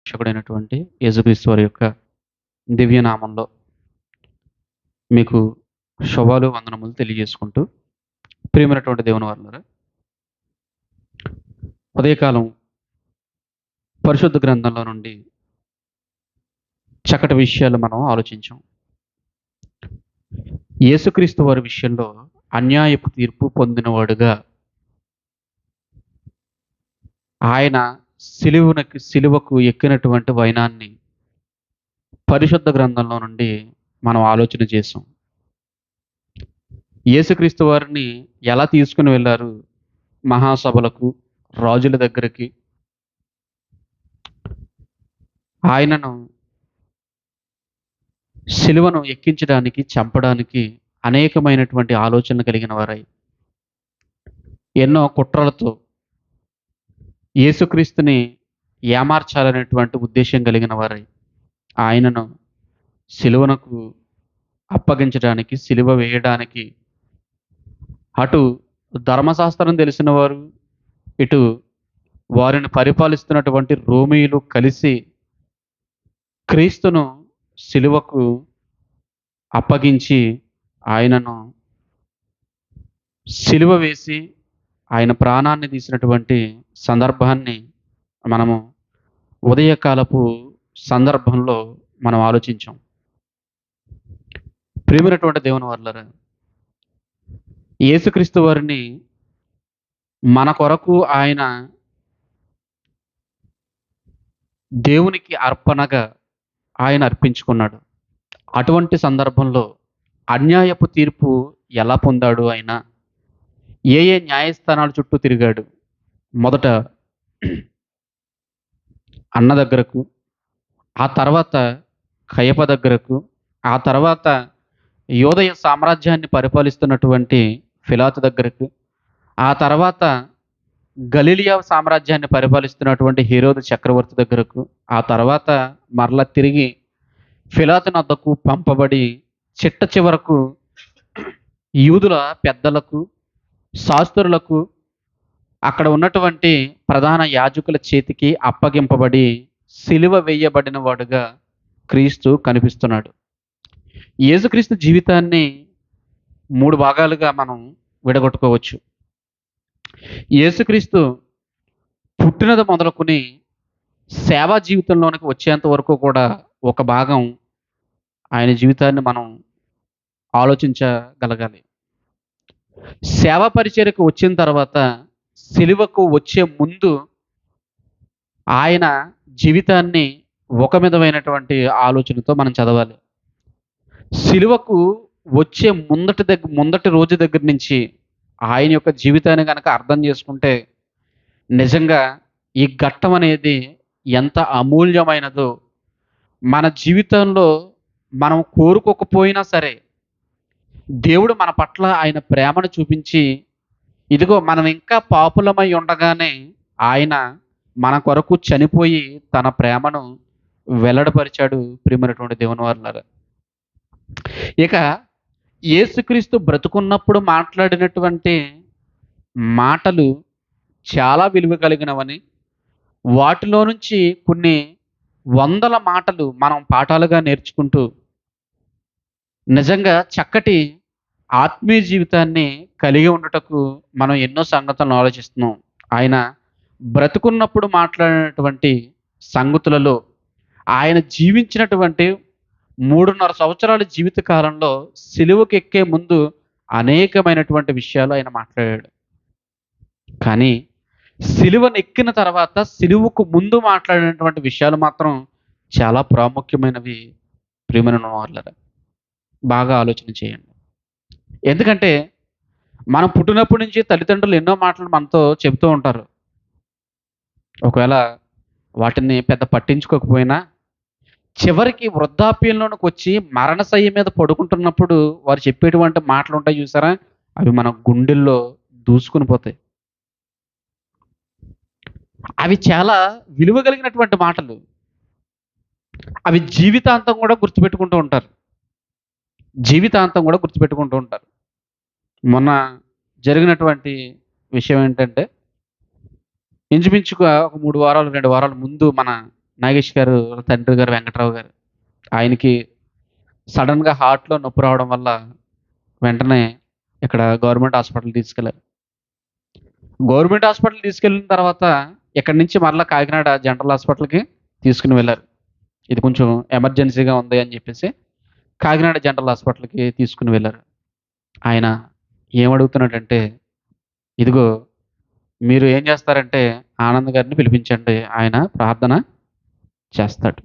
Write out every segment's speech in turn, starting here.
రక్షకుడైనటువంటి యేసుక్రీస్తు వారి యొక్క దివ్యనామంలో మీకు శుభాలు, వందనములు తెలియజేసుకుంటూ, ప్రియమైనటువంటి దేవుని వారలారా, ఉదయకాలం పరిశుద్ధ గ్రంథంలో నుండి చక్కటి విషయాలు మనం ఆలోచించాం. యేసుక్రీస్తు వారి విషయంలో అన్యాయపు తీర్పు పొందినవాడుగా ఆయన సిలువకు ఎక్కినటువంటి వైనాన్ని పరిశుద్ధ గ్రంథంలో నుండి మనం ఆలోచన చేసాం. యేసుక్రీస్తు వారిని ఎలా తీసుకుని వెళ్ళారు మహాసభలకు, రాజుల దగ్గరికి. ఆయనను సిలువను ఎక్కించడానికి, చంపడానికి అనేకమైనటువంటి ఆలోచనలు కలిగిన వారై, ఎన్నో కుట్రలతో యేసుక్రీస్తుని ఏమార్చాలనేటువంటి ఉద్దేశం కలిగిన వారై, ఆయనను సిలువనకు అప్పగించడానికి, సిలువ వేయడానికి అటు ధర్మశాస్త్రం తెలిసిన వారు, ఇటు వారిని పరిపాలిస్తున్నటువంటి రోమీయులు కలిసి క్రీస్తును సిలువకు అప్పగించి ఆయనను సిలువ వేసి ఆయన ప్రాణాన్ని తీసినటువంటి సందర్భాన్ని మనము ఉదయకాలపు సందర్భంలో మనం ఆలోచించాం. ప్రియమైనటువంటి దేవుని వారలారా, యేసుక్రీస్తు వారిని మన కొరకు ఆయన దేవునికి అర్పణగా ఆయన అర్పించుకున్నాడు. అటువంటి సందర్భంలో అన్యాయపు తీర్పు ఎలా పొందాడు ఆయన? ఏ ఏ న్యాయస్థానాల చుట్టూ తిరిగాడు? మొదట అన్న దగ్గరకు, ఆ తర్వాత కయప దగ్గరకు, ఆ తర్వాత యోదయ సామ్రాజ్యాన్ని పరిపాలిస్తున్నటువంటి ఫిలాతు దగ్గరకు, ఆ తర్వాత గలిలియా సామ్రాజ్యాన్ని పరిపాలిస్తున్నటువంటి హేరోదు చక్రవర్తి దగ్గరకు, ఆ తర్వాత మరలా తిరిగి ఫిలాతు నద్దకు పంపబడి చిట్ట చివరకు యూదుల పెద్దలకు, శాస్త్రులకు, అక్కడ ఉన్నటువంటి ప్రధాన యాజకుల చేతికి అప్పగింపబడి సిలువ వేయబడిన వాడుగా క్రీస్తు కనిపిస్తున్నాడు. యేసుక్రీస్తు జీవితాన్ని 3 భాగాలుగా మనం విడగొట్టుకోవచ్చు. యేసుక్రీస్తు పుట్టినది మొదలుకొని సేవా జీవితంలోనికి వచ్చేంత వరకు కూడా ఒక భాగం ఆయన జీవితాన్ని మనం ఆలోచించగలగాలి. సేవా పరిచర్యకు వచ్చిన తర్వాత, సిలువకు వచ్చే ముందు ఆయన జీవితాన్ని ఒక విధమైనటువంటి ఆలోచనతో మనం చదవాలి. సిలువకు వచ్చే ముందటి రోజు దగ్గర నుంచి ఆయన యొక్క జీవితాన్ని గనక అర్థం చేసుకుంటే, నిజంగా ఈ ఘట్టం అనేది ఎంత అమూల్యమైనదో, మన జీవితంలో మనం కోరుకోకపోయినా సరే దేవుడు మన పట్ల ఆయన ప్రేమను చూపించి, ఇదిగో మనం ఇంకా పాపులమై ఉండగానే ఆయన మన కొరకు చనిపోయి తన ప్రేమను వెల్లడిపరిచాడు. ప్రియమైనటువంటి దేవుని వారలారా, ఇక యేసుక్రీస్తు బ్రతుకున్నప్పుడు మాట్లాడినటువంటి మాటలు చాలా విలువ కలిగినవని, వాటిలో నుంచి కొన్ని వందల మాటలు మనం పాఠాలుగా నేర్చుకుంటూ నిజంగా చక్కటి ఆత్మీయ జీవితాన్ని కలిగి ఉండుటకు మనం ఎన్నో సంగతులను ఆలోచిస్తున్నాం. ఆయన బ్రతుకున్నప్పుడు మాట్లాడినటువంటి సంగతులలో, ఆయన జీవించినటువంటి 3.5 సంవత్సరాల జీవిత కాలంలో సిలువకు ఎక్కే ముందు అనేకమైనటువంటి విషయాలు ఆయన మాట్లాడాడు. కానీ సిలువను ఎక్కిన తర్వాత, సిలువకు ముందు మాట్లాడినటువంటి విషయాలు మాత్రం చాలా ప్రాముఖ్యమైనవి. ప్రియమైన వాళ్ళరా, బాగా ఆలోచన చేయండి. ఎందుకంటే మనం పుట్టినప్పటి నుంచి తల్లిదండ్రులు ఎన్నో మాటలు మనతో చెబుతూ ఉంటారు. ఒకవేళ వాటిని పెద్ద పట్టించుకోకపోయినా, చివరికి వృద్ధాప్యంలోనికి వచ్చి మరణశయ్య మీద పడుకుంటున్నప్పుడు వారు చెప్పేటువంటి మాటలు ఉంటాయి చూసారా, అవి మన గుండెల్లో దూసుకుని పోతాయి. అవి చాలా విలువ కలిగినటువంటి మాటలు. అవి జీవితాంతం కూడా గుర్తుపెట్టుకుంటూ ఉంటారు. జీవితాంతం కూడా గుర్తుపెట్టుకుంటూ ఉంటారు. మొన్న జరిగినటువంటి విషయం ఏంటంటే, ఇంచుమించుగా ఒక 3 వారాలు, 2 వారాల ముందు మన నాగేష్ గారు వాళ్ళ తండ్రి గారు వెంకట్రావు గారు. ఆయనకి సడెన్‌గా హార్ట్‌లో నొప్పి రావడం వల్ల వెంటనే ఇక్కడ గవర్నమెంట్ హాస్పిటల్‌కి తీసుకెళ్లారు. గవర్నమెంట్ హాస్పిటల్‌కి తీసుకెళ్ళిన తర్వాత ఇక్కడి నుంచి మరలా కాకినాడ జనరల్ హాస్పిటల్‌కి తీసుకొని వెళ్లారు. ఇది కొంచెం ఎమర్జెన్సీగా ఉంది అని చెప్పేసి కాకినాడ జనరల్ హాస్పిటల్‌కి తీసుకొని వెళ్లారు. ఆయన ఏమడుగుతున్నాడంటే, "ఇదిగో మీరు ఏం చేస్తారంటే ఆనంద్ గారిని పిలిపించండి. ఆయన ప్రార్థన చేస్తాడు."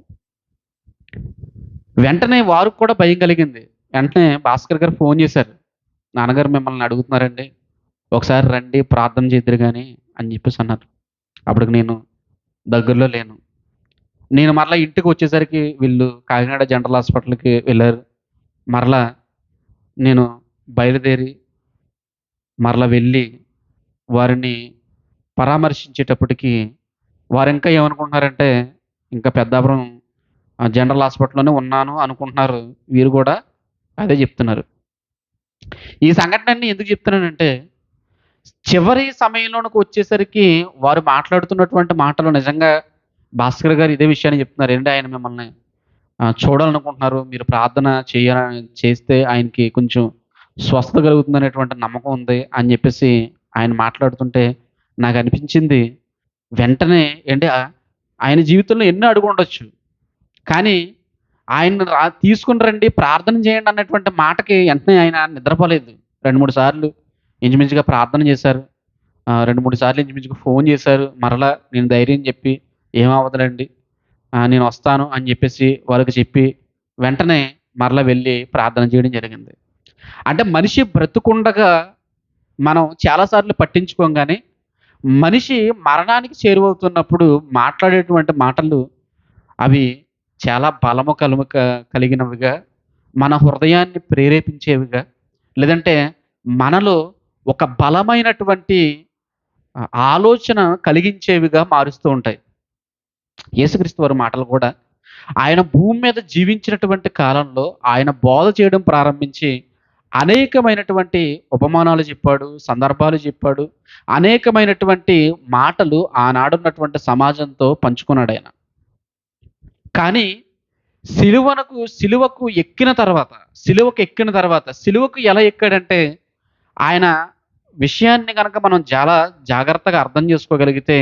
వెంటనే వారికి కూడా భయం కలిగింది. వెంటనే భాస్కర్ గారు ఫోన్ చేశారు. "నాన్నగారు మిమ్మల్ని అడుగుతున్నారండి. ఒకసారి రండి ప్రార్థన చేద్దురు గాని" అని చెప్పేసి అన్నారు. అప్పటికి నేను దగ్గరలో లేను. నేను మరలా ఇంటికొచ్చేసరికి వీళ్ళు కాకినాడ జనరల్ హాస్పిటల్‌కి వెళ్లారు. మరలా నేను బయలుదేరి మరలా వెళ్ళి వారిని పరామర్శించేటప్పటికి వారింకా ఏమనుకుంటున్నారంటే, ఇంకా పెద్దాపురం జనరల్ హాస్పిటల్‌లోనే ఉన్నాను అనుకుంటున్నారు. వీరు గూడా అదే జెప్తున్నారు. ఈ సంఘటనలన్నీ ఎందుకు చెప్తున్నానంటే, చివరి సమయంలోనకొచ్చేసరికి వారు మాట్లాడుతున్నటువంటి మాటలు నిజంగా భాస్కర్ గారు ఇదే విషయాన్ని చెప్తున్నారు. "ఏండి ఆయన మిమ్మల్ని చూడాలనుకుంటున్నారు. మీరు ప్రార్థన చేస్తే ఆయనకి కొంచెం స్వస్థత కలుగుతుందనేటువంటి నమ్మకం ఉంది" అని జెప్పేసి ఆయన మాట్లాడుతుంటే నాకనిపించింది వెంటనే ఏండి ఆయన జీవితంలో ఎన్నో అడుగుండొచ్చు. కానీ ఆయన్ని తీసుకొని రండి, ప్రార్థన చేయండి అన్నటువంటి మాటకి వెంటనే ఆయన నిద్రపోలేదు. 2, 3 సార్లు ఇంచుమించుగా ప్రార్థన చేశారు. 2, 3 సార్లు ఇంచుమించుగా ఫోన్ చేశారు. మరలా నేను ధైర్యం చెప్పి, "ఏమవ్వదులెండి. నేనొస్తాను" అని చెప్పేసి వాళ్ళకి చెప్పి, వెంటనే మరలా వెళ్ళి ప్రార్థన చేయడం జరిగింది. అంటే మనిషి బ్రతికుండగా మనం చాలా సార్లు పట్టించుకోం గానీ, మనిషి మరణానికి చేరువవుతున్నప్పుడు మాట్లాడేటువంటి మాటలు అవి చాలా బలము కలిగినవిగా, మన హృదయాన్ని ప్రేరేపించేవిగా, లేదంటే మనలో ఒక బలమైనటువంటి ఆలోచన కలిగించేవిగా మారుస్తూ ఉంటాయి. యేసుక్రీస్తు వారి మాటలు కూడా ఆయన భూమి మీద జీవించినటువంటి కాలంలో ఆయన బోధ చేయడం ప్రారంభించి అనేకమైనటువంటి ఉపమానాలు చెప్పాడు, సందర్భాలు చెప్పాడు. అనేకమైనటువంటి మాటలు ఆనాడున్నటువంటి సమాజంతో పంచుకున్నాడాయన. కానీ సిలువకు ఎక్కిన తర్వాత సిలువకు ఎలా ఎక్కాడంటే, ఆయన విషయాన్ని గనక మనం చాలా జాగ్రత్తగా అర్థం చేసుకోగలిగితే,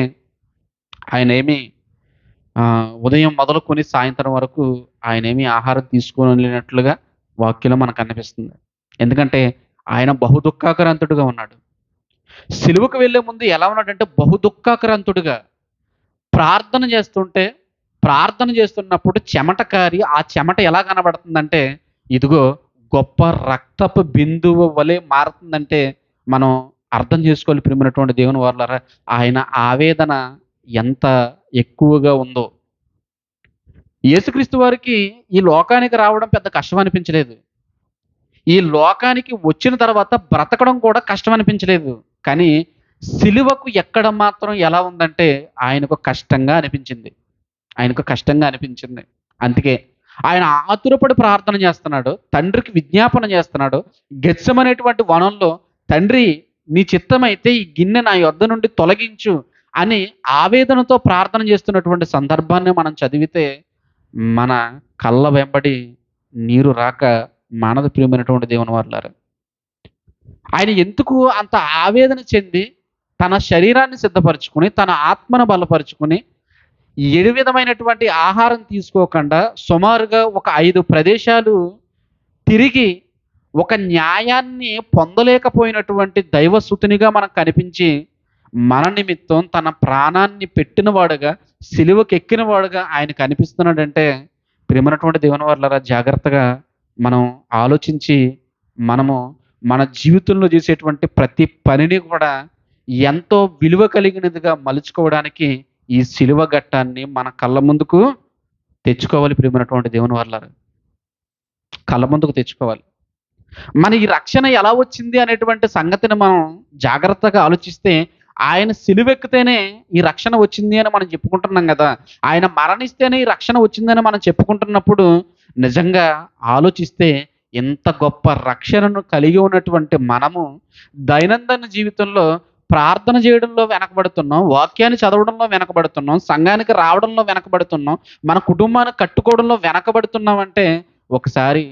ఆయనేమి ఉదయం మొదలుకొని సాయంత్రం వరకు ఆయనేమి ఆహారం తీసుకోలేనట్లుగా వాక్యంలో మనకు కనిపిస్తుంది. ఎందుకంటే, ఆయన బహు దుఃఖాక్రాంతుడుగా ఉన్నాడు. సిలువకు వెళ్ళే ముందు ఎలా ఉన్నాడంటే, బహు దుఃఖాక్రాంతుడుగా ప్రార్థన చేస్తుంటే, ప్రార్థన చేస్తున్నప్పుడు చెమట కారి, ఆ చెమట ఎలా కనబడుతుందంటే, ఇదిగో గొప్ప రక్తపు బిందువు వలె మారుతుందంటే, మనం అర్థం చేసుకోవాలి ప్రియమైనటువంటి దేవుని వారలారా. ఆయన ఆవేదన ఎంత ఎక్కువగా ఉందో. యేసుక్రీస్తు వారికి ఈ లోకానికి రావడం పెద్ద కష్టం అనిపించలేదు. ఈ లోకానికి వచ్చిన తర్వాత బ్రతకడం కూడా కష్టం అనిపించలేదు. కానీ సిలువకు ఎక్కడం మాత్రం ఎలా ఉందంటే, ఆయనకు కష్టంగా అనిపించింది. ఆయనకు కష్టంగా అనిపించింది. అందుకే ఆయన ఆతురపడి ప్రార్థన చేస్తున్నాడు. తండ్రికి విజ్ఞాపన చేస్తున్నాడు. గెత్సెమనేటువంటి వనంలో, "తండ్రి నీ చిత్తమైతే ఈ గిన్నె నా యొద్ద నుండి తొలగించు" అని ఆవేదనతో ప్రార్థన చేస్తున్నటువంటి సందర్భాన్ని మనం చదివితే, మన కళ్ళ వెంబడి నీరు రాక మానదు ప్రియమైనటువంటి దేవుని వారలారా. ఆయన ఎందుకు అంత ఆవేదన చెంది, తన శరీరాన్ని సిద్ధపరచుకొని, తన ఆత్మను బలపరుచుకొని, ఏ విధమైనటువంటి ఆహారం తీసుకోకుండా సుమారుగా ఒక 5 ప్రదేశాలు తిరిగి, ఒక న్యాయాన్ని పొందలేకపోయినటువంటి దైవసుతునిగా మనకు కనిపించి, మన నిమిత్తం తన ప్రాణాన్ని పెట్టినవాడుగా, సిలువకెక్కినవాడుగా ఆయన కనిపిస్తున్నాడంటే, ప్రియమైనటువంటి దేవుని వారలారా జాగ్రత్తగా మనం ఆలోచించి, మనము మన జీవితంలో చేసేటువంటి ప్రతి పనిని కూడా ఎంతో విలువ కలిగినదిగా మలుచుకోవడానికి ఈ సిలువ ఘట్టాన్ని మన కళ్ళ ముందుకు తెచ్చుకోవాలి ప్రియమైనటువంటి దేవుని వారలారా. కళ్ళ ముందుకు తెచ్చుకోవాలి. మన ఈ రక్షణ ఎలా వచ్చింది అనేటువంటి సంగతిని మనం జాగ్రత్తగా ఆలోచిస్తే, ఆయన సిలువెక్కితేనే ఈ రక్షణ వచ్చింది అని మనం చెప్పుకుంటున్నాం గదా! ఆయన మరణిస్తేనే ఈ రక్షణ వచ్చిందని మనం చెప్పుకుంటున్నప్పుడు, నిజంగా ఆలోచిస్తే ఇంత గొప్ప రక్షణను కలిగి ఉన్నటువంటి మనము దైనందిన జీవితంలో ప్రార్థన చేయడంలో వెనకబడుతున్నాం, వాక్యాన్ని చదవడంలో వెనకబడుతున్నాం, సంఘానికి రావడంలో వెనకబడుతున్నాం, మన కుటుంబాన్ని కట్టుకోవడంలో వెనకబడుతున్నామంటే ఒకసారి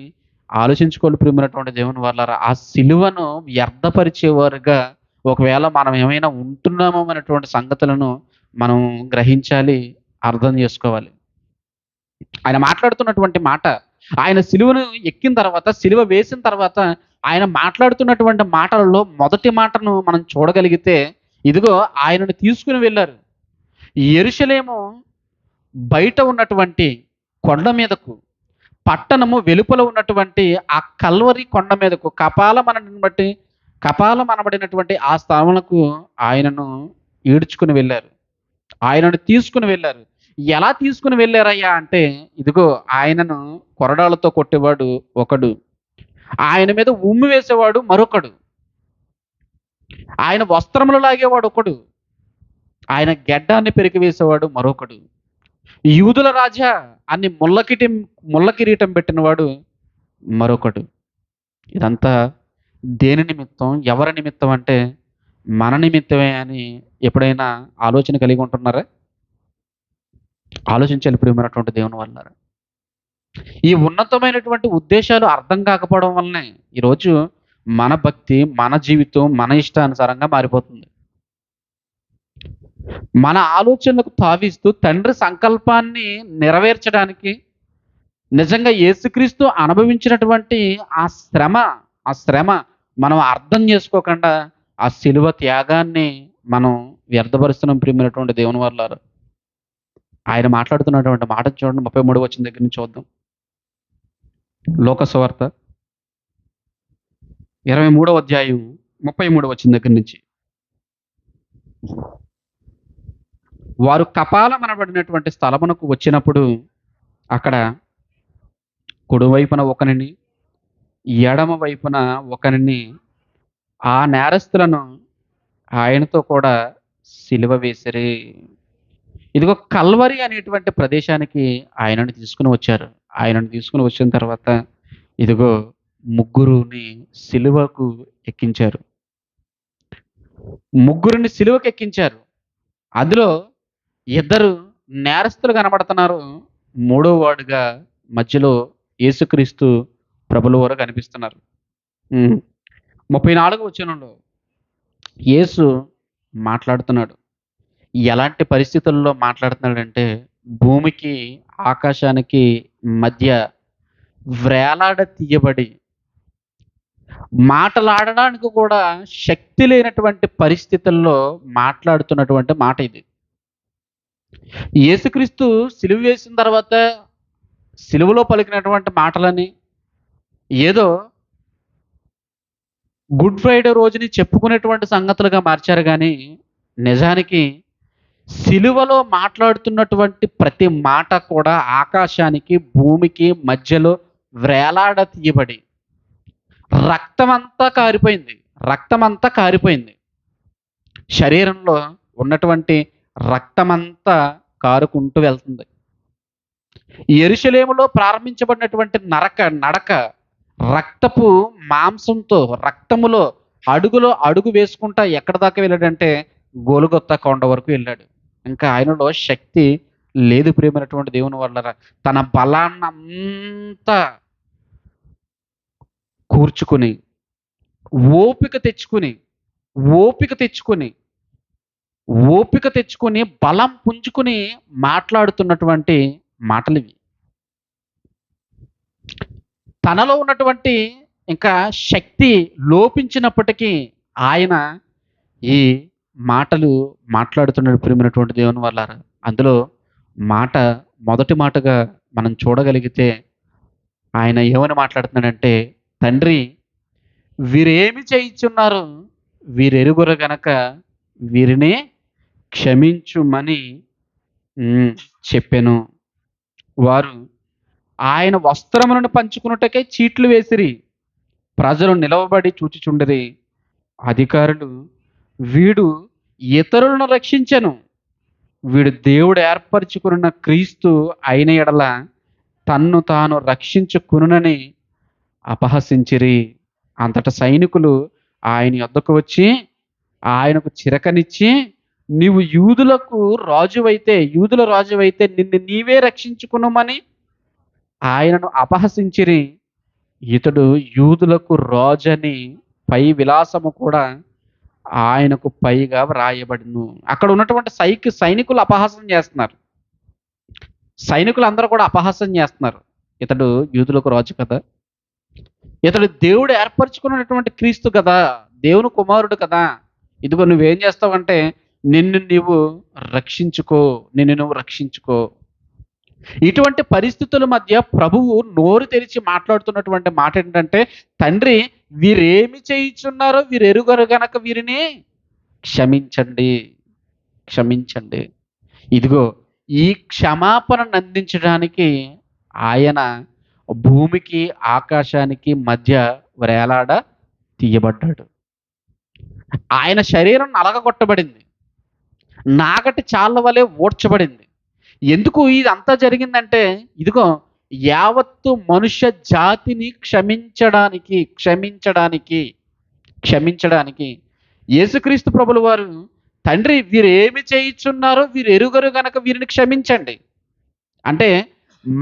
ఆలోచించుకోవాలి ప్రియమైనటువంటి దేవుని వాళ్ళారా. ఆ సిలువను వ్యర్థపరిచేవారుగా ఒకవేళ మనం ఏమైనా ఉంటున్నామో అనేటువంటి సంగతులను మనం గ్రహించాలి, అర్థం చేసుకోవాలి. ఆయన మాట్లాడుతున్నటువంటి మాట, ఆయన సిలువను ఎక్కిన తర్వాత, సిలువ వేసిన తర్వాత ఆయన మాట్లాడుతున్నటువంటి మాటలలో మొదటి మాటను మనం చూడగలిగితే, ఇదిగో ఆయనను తీసుకుని వెళ్ళారు. యెరూషలేము బయట ఉన్నటువంటి కొండ మీదకు, పట్టణము వెలుపల ఉన్నటువంటి ఆ కల్వరి కొండ మీదకు, కపాలమనబడినటువంటి ఆ స్థలములకు ఆయనను ఈడ్చుకుని వెళ్ళారు. ఆయనను తీసుకుని వెళ్ళారు. ఎలా తీసుకుని వెళ్ళారయ్యా అంటే, ఇదిగో ఆయనను కొరడాలతో కొట్టేవాడు ఒకడు, ఆయన మీద ఉమ్మి వేసేవాడు మరొకడు, ఆయన వస్త్రములు లాగేవాడు ఒకడు, ఆయన గెడ్డాన్ని పెరికివేసేవాడు మరొకడు, యూదుల రాజా అని ముళ్ళ కిరీటం పెట్టినవాడు మరొకడు. ఇదంతా దేని నిమిత్తం, ఎవరి నిమిత్తం అంటే మన నిమిత్తమే అని ఎప్పుడైనా ఆలోచన కలిగి ఉంటున్నారా? ఆలోచించాలి ప్రియమైనటువంటి దేవుని వాళ్ళారా. ఈ ఉన్నతమైనటువంటి ఉద్దేశాలు అర్థం కాకపోవడం వల్లనే ఈరోజు మన భక్తి, మన జీవితం మన ఇష్టానుసారంగా మారిపోతుంది. మన ఆలోచనలకు తావిస్తూ తండ్రి సంకల్పాన్ని నెరవేర్చడానికి నిజంగా యేసుక్రీస్తు అనుభవించినటువంటి ఆ శ్రమ మనం అర్థం చేసుకోకుండా ఆ శిలువ త్యాగాన్ని మనం వ్యర్థపరుస్తున్నాం ప్రియమైనటువంటి దేవుని వాళ్ళారా. ఆయన మాట్లాడుతున్నటువంటి మాట చూడండి, 33 వచనం దగ్గర నుంచి చూద్దాం. లోక సువార్త 23వ అధ్యాయం 33 వచనం దగ్గర నుంచి. వారు కపాలమనబడినటువంటి స్థలమునకు వచ్చినప్పుడు అక్కడ కుడివైపున ఒకనిని, ఎడమ వైపున ఒకనిని, ఆ నేరస్తులను ఆయనతో కూడా సిలువ వేసిరి. ఇదిగో కల్వరి అనేటువంటి ప్రదేశానికి ఆయనను తీసుకుని వచ్చారు. ఆయనను తీసుకుని వచ్చిన తర్వాత ఇదిగో ముగ్గురుని సిలువకు ఎక్కించారు. ముగ్గురిని సిలువకు ఎక్కించారు. అందులో ఇద్దరు నేరస్తులు కనబడుతున్నారు. మూడో వాడుగా మధ్యలో యేసుక్రీస్తు ప్రభుల వారు కనిపిస్తున్నారు. 34వ వచనంలో యేసు మాట్లాడుతున్నాడు. ఎలాంటి పరిస్థితుల్లో మాట్లాడుతున్నాడంటే, భూమికి ఆకాశానికి మధ్య వ్రేలాడ తీయబడి మాటలాడడానికి కూడా శక్తి లేనటువంటి పరిస్థితుల్లో మాట్లాడుతున్నటువంటి మాట ఇది. యేసుక్రీస్తు సిలువ వేసిన తర్వాత సిలువలో పలికినటువంటి మాటలని ఏదో గుడ్ ఫ్రైడే రోజుని చెప్పుకునేటువంటి సంగతులుగా మార్చారు కానీ, నిజానికి సిలువలో మాట్లాడుతున్నటువంటి ప్రతి మాట కూడా ఆకాశానికి భూమికి మధ్యలో వ్రేలాడ తీయబడి రక్తమంతా కారిపోయింది. శరీరంలో ఉన్నటువంటి రక్తమంతా కారుకుంటూ వెళ్తుంది. యెరూషలేములో ప్రారంభించబడినటువంటి నడక రక్తపు మాంసంతో, రక్తములో అడుగులో అడుగు వేసుకుంటా ఎక్కడి దాకా వెళ్ళాడంటే గోలుగొత్తా కొండ వరకు వెళ్ళాడు. ఇంకా ఆయనలో శక్తి లేదు ప్రియమైనటువంటి దేవుని వల్ల. తన బలాన్నంతా కూర్చుకుని ఓపిక తెచ్చుకుని బలం పుంజుకుని మాట్లాడుతున్నటువంటి మాటలివి. తనలో ఉన్నటువంటి ఇంకా శక్తి లోపించినప్పటికీ ఆయన ఈ మాటలు మాట్లాడుతున్నాడు ప్రియమైనటువంటి దేవుని వల్ల. అందులో మొదటి మాటగా మనం చూడగలిగితే ఆయన ఏమని మాట్లాడుతున్నాడంటే, తండ్రి వీరేమి చేయుచున్నారు, వీరెరుగురు గనక వీరిని క్షమించుమని చెప్పెను. వారు ఆయన వస్త్రములను పంచుకున్నటకై చీట్లు వేసిరి. ప్రజలు నిలవబడి చూచుచుండిరి. అధికారులు, వీడు ఇతరులను రక్షించెను, వీడు దేవుడు ఏర్పరచుకున్న క్రీస్తు అయిన ఎడల తన్ను తాను రక్షించుకునునని అపహసించిరి. అంతట సైనికులు ఆయన యొద్దకు వచ్చి ఆయనకు చిరకనిచ్చి, నీవు యూదులకు రాజువైతే, యూదుల రాజువైతే నిన్ను నీవే రక్షించుకొనుమని ఆయనను అపహసించిరి. ఇతడు యూదులకు రాజని పై విలాసము కూడా ఆయనకు పైగా వ్రాయబడును. అక్కడ ఉన్నటువంటి సైనికులు అపహాసం చేస్తున్నారు. సైనికులందరూ కూడా అపహాసం చేస్తున్నారు. ఇతడు యూదులకు రాజు కదా! ఇతడు దేవుడు ఏర్పరచుకున్నటువంటి క్రీస్తు కదా! దేవుని కుమారుడు కదా! ఇదిగో నువ్వేం చేస్తావంటే నిన్ను నీవు రక్షించుకో. నిన్ను నువ్వు రక్షించుకో. ఇటువంటి పరిస్థితుల మధ్య ప్రభువు నోరు తెరిచి మాట్లాడుతున్నటువంటి మాట ఏంటంటే, తండ్రి వీరేమి చేయుచున్నారో వీరెరుగరు గనక వీరిని క్షమించండి. క్షమించండి. ఇదిగో ఈ క్షమాపణను అందించడానికి ఆయన భూమికి, ఆకాశానికి మధ్య వేలాడ తీయబడ్డాడు. ఆయన శరీరం నలగగొట్టబడింది. నాగటి చాళ్ళ వలె ఊడ్చబడింది. ఎందుకు ఇదంతా జరిగిందంటే, ఇదిగో యావత్తు మనుష్య జాతిని క్షమించడానికి యేసుక్రీస్తు ప్రభుల వారు, తండ్రి వీరేమి చేయుచున్నారో వీరు ఎరుగరు గనక వీరిని క్షమించండి. అంటే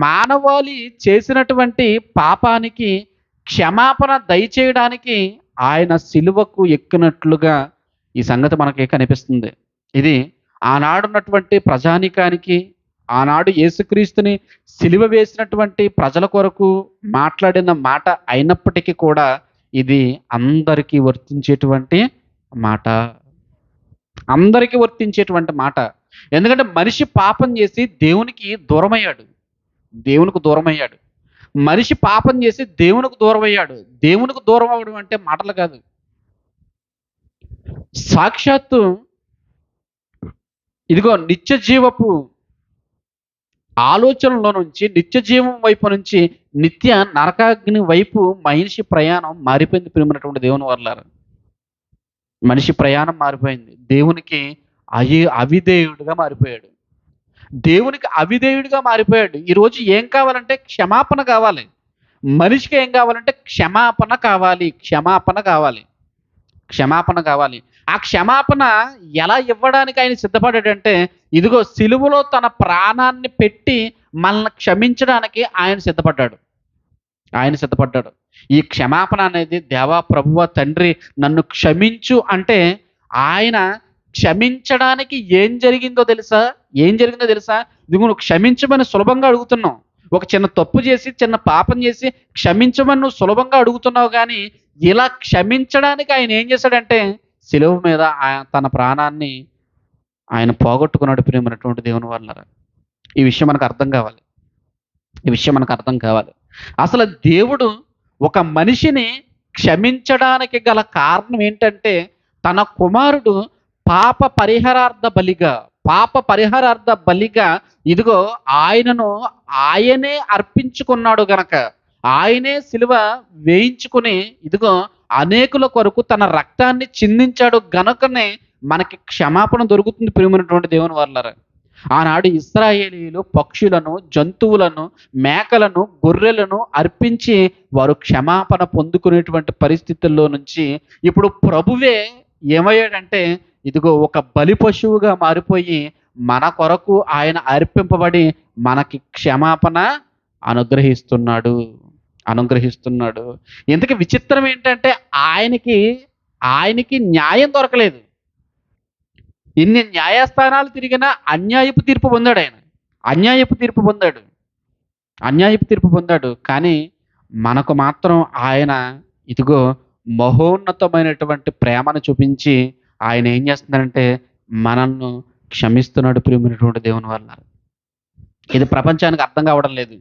మానవాళి చేసినటువంటి పాపానికి క్షమాపణ దయచేయడానికి ఆయన సిలువకు ఎక్కినట్లుగా ఈ సంగతి మనకి కనిపిస్తుంది. ఇది ఆనాడున్నటువంటి ప్రజానీకానికి, ఆనాడు యేసుక్రీస్తుని సిలువ వేసినటువంటి ప్రజల కొరకు మాట్లాడిన మాట అయినప్పటికీ కూడా ఇది అందరికీ వర్తించేటువంటి మాట. అందరికీ వర్తించేటువంటి మాట. ఎందుకంటే మనిషి పాపం చేసి దేవునికి దూరమయ్యాడు. దేవునికి దూరమయ్యాడు. మనిషి పాపం చేసి దేవునికి దూరమయ్యాడు. దేవునికి దూరం అవ్వడం అంటే మాటలు కాదు. సాక్షాత్తు ఇదిగో నిత్య జీవపు ఆలోచనలో నుంచి, నిత్య జీవం వైపు నుంచి నిత్య నరకాగ్ని వైపు మనిషి ప్రయాణం మారిపోయింది ప్రియమైనటువంటి దేవుని వర్లారా. మనిషి ప్రయాణం మారిపోయింది. దేవునికి అవిధేయుడిగా మారిపోయాడు. దేవునికి అవిధేయుడిగా మారిపోయాడు. ఈరోజు ఏం కావాలంటే క్షమాపణ కావాలి. మనిషికి ఏం కావాలంటే క్షమాపణ కావాలి. క్షమాపణ కావాలి. క్షమాపణ కావాలి. ఆ క్షమాపణ ఎలా ఇవ్వడానికి ఆయన సిద్ధపడ్డాడంటే, ఇదిగో సిలువలో తన ప్రాణాన్ని పెట్టి మనల్ని క్షమించడానికి ఆయన సిద్ధపడ్డాడు. ఆయన సిద్ధపడ్డాడు. ఈ క్షమాపణ అనేది, దేవా ప్రభువా తండ్రి నన్ను క్షమించు అంటే, ఆయన క్షమించడానికి ఏం జరిగిందో తెలుసా? ఇదిగో నువ్వు క్షమించమని సులభంగా అడుగుతున్నావు. ఒక చిన్న తప్పు చేసి, చిన్న పాపం చేసి క్షమించమని నువ్వు సులభంగా అడుగుతున్నావు కానీ, ఇలా క్షమించడానికి ఆయన ఏం చేశాడంటే సిలువ మీద తన ప్రాణాన్ని ఆయన పోగొట్టుకున్నాడు ప్రియమైనటువంటి దేవుని వల్ల. ఈ విషయం మనకు అర్థం కావాలి. ఈ విషయం మనకు అర్థం కావాలి. అసలు దేవుడు ఒక మనిషిని క్షమించడానికి గల కారణం ఏంటంటే, తన కుమారుడు పాప పరిహారార్థ బలిగా ఇదిగో ఆయనే అర్పించుకున్నాడు గనక, ఆయనే సిలువ వేయించుకుని ఇదిగో అనేకుల కొరకు తన రక్తాన్ని చిందించాడు గనుకనే మనకి క్షమాపణ దొరుకుతుంది ప్రియమైనటువంటి దేవుని వర్లారా. ఆనాడు ఇశ్రాయేలీయులు పక్షులను, జంతువులను, మేకలను, గొర్రెలను అర్పించి వారు క్షమాపణ పొందుకునేటువంటి పరిస్థితుల్లో నుంచి ఇప్పుడు ప్రభువే ఏమయ్యాడంటే, ఇదిగో ఒక బలి పశువుగా మారిపోయి మన కొరకు ఆయన అర్పింపబడి మనకి క్షమాపణ అనుగ్రహిస్తున్నాడు. ఇంతకీ విచిత్రం ఏంటంటే, ఆయనకి న్యాయం దొరకలేదు. ఇన్ని న్యాయస్థానాలు తిరిగినా అన్యాయపు తీర్పు పొందాడు ఆయన. అన్యాయపు తీర్పు పొందాడు. కానీ మనకు మాత్రం ఆయన ఇదిగో మహోన్నతమైనటువంటి ప్రేమను చూపించి ఆయన ఏం చేస్తున్నాడంటే మనల్ని క్షమిస్తున్నాడు ప్రియమైనటువంటి దేవుని వల్ల. ఇది ప్రపంచానికి అర్థం కావడం లేదు.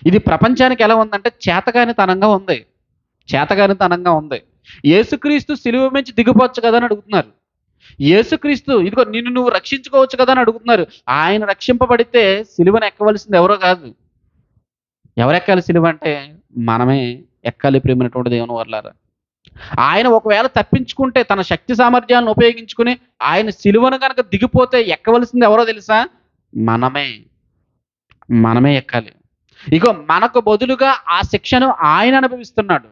ఇది ప్రపంచానికి ఎలా ఉందంటే చేతగానితనంగా ఉంది. యేసుక్రీస్తు సిలువ నుంచి దిగిపోవచ్చు కదా అని అడుగుతున్నారు. యేసుక్రీస్తు ఇదిగో నిన్ను నువ్వు రక్షించుకోవచ్చు కదా అని అడుగుతున్నారు. ఆయన రక్షింపబడితే సిలువను ఎక్కవలసింది ఎవరో కాదు. ఎవరెక్కాలి సిలువ అంటే మనమే ఎక్కాలి ప్రియమైనటువంటి దేవుని వర్లారా. ఆయన ఒకవేళ తప్పించుకుంటే తన శక్తి సామర్థ్యాలను ఉపయోగించుకుని ఆయన సిలువను కనుక దిగిపోతే ఎక్కవలసింది ఎవరో తెలుసా? మనమే ఎక్కాలి. ఇగో మనకు బదులుగా ఆ శిక్షను ఆయన అనుభవిస్తున్నాడు.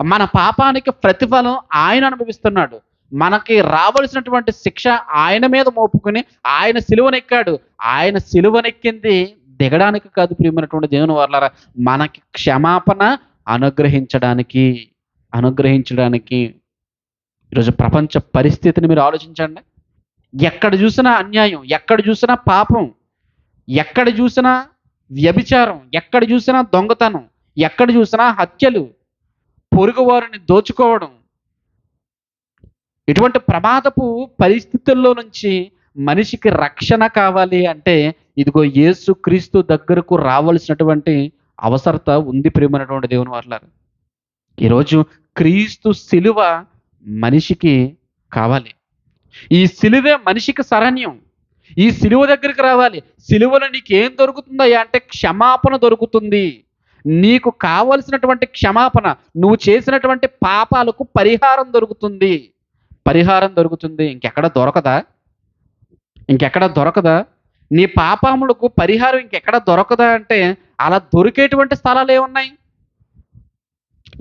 మన పాపానికి ప్రతిఫలం ఆయన అనుభవిస్తున్నాడు. మనకి రావలసినటువంటి శిక్ష ఆయన మీద మోపుకొని ఆయన సిలువనెక్కాడు. ఆయన సిలువనెక్కింది దిగడానికి కాదు ప్రియమైనటువంటి దేవుని వాళ్ళారా, మనకి క్షమాపణ అనుగ్రహించడానికి. అనుగ్రహించడానికి. ఈరోజు ప్రపంచ పరిస్థితిని మీరు ఆలోచించండి. ఎక్కడ చూసినా అన్యాయం, ఎక్కడ చూసినా పాపం, ఎక్కడ చూసినా వ్యభిచారం, ఎక్కడ చూసినా దొంగతనం, ఎక్కడ చూసినా హత్యలు, పొరుగువారిని దోచుకోవడం. ఇటువంటి ప్రమాదపు పరిస్థితుల్లో నుంచి మనిషికి రక్షణ కావాలి అంటే ఇదిగో యేసుక్రీస్తు దగ్గరకు రావలసినటువంటి అవసరత ఉంది ప్రియమైనటువంటి దేవుని వాళ్ళారా. ఈరోజు క్రీస్తు శిలువ మనిషికి కావాలి. ఈ సిలువే మనిషికి శరణ్యం. ఈ సిలువ దగ్గరికి రావాలి. సిలువలో నీకేం దొరుకుతుందయ్యా అంటే క్షమాపణ దొరుకుతుంది. నీకు కావలసినటువంటి క్షమాపణ, నువ్వు చేసినటువంటి పాపాలకు పరిహారం దొరుకుతుంది. పరిహారం దొరుకుతుంది. ఇంకెక్కడ దొరకదా? ఇంకెక్కడ దొరకదా? నీ పాపములకు పరిహారం ఇంకెక్కడ దొరకదా అంటే అలా దొరికేటువంటి స్థలాలు ఏమున్నాయి?